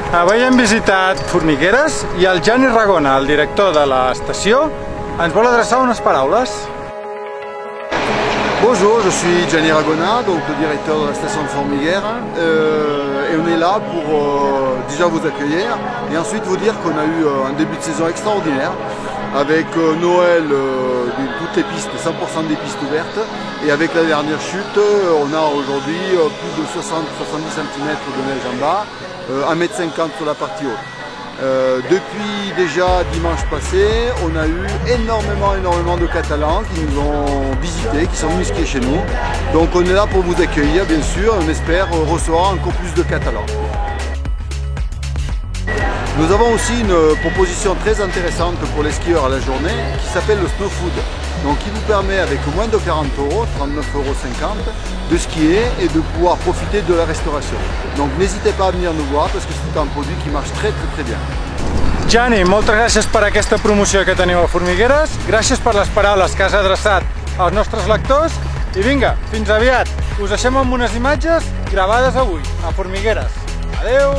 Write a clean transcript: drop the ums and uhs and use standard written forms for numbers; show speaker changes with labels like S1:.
S1: Avui hem visitat Formigueres i el Gianni Ragona, el director de l'estació, ens vol adreçar unes paraules.
S2: Bonjour, je suis Gianni Ragona, donc le directeur de la station de Formiguères, et on est là pour déjà vous accueillir et ensuite vous dire qu'on a eu un début de saison extraordinaire avec Noël, toutes les pistes, 100% des pistes ouvertes, et avec la dernière chute, on a aujourd'hui plus de 60-70 cm de neige en bas, 1,50 m sur la partie haute. Depuis déjà dimanche passé, on a eu énormément de Catalans qui nous ont visités, qui sont venus skier chez nous. Donc on est là pour vous accueillir bien sûr, on espère recevoir encore plus de Catalans. Nous avons aussi une proposition très intéressante pour les skieurs à la journée qui s'appelle le Snow Food. Donc qui vous permet avec moins de 40 €, 39,50 €, de skier et de pouvoir profiter de la restauration. Donc n'hésitez pas à venir nous voir parce que c'est un produit qui marche très bien.
S1: Gianni, moltes gràcies per aquesta promoció que teniu a Formigueres, gràcies per les paraules que has adreçat als nostres lectors i vinga, fins aviat! Us deixem amb unes imatges gravades avui a Formigueres. Adeu!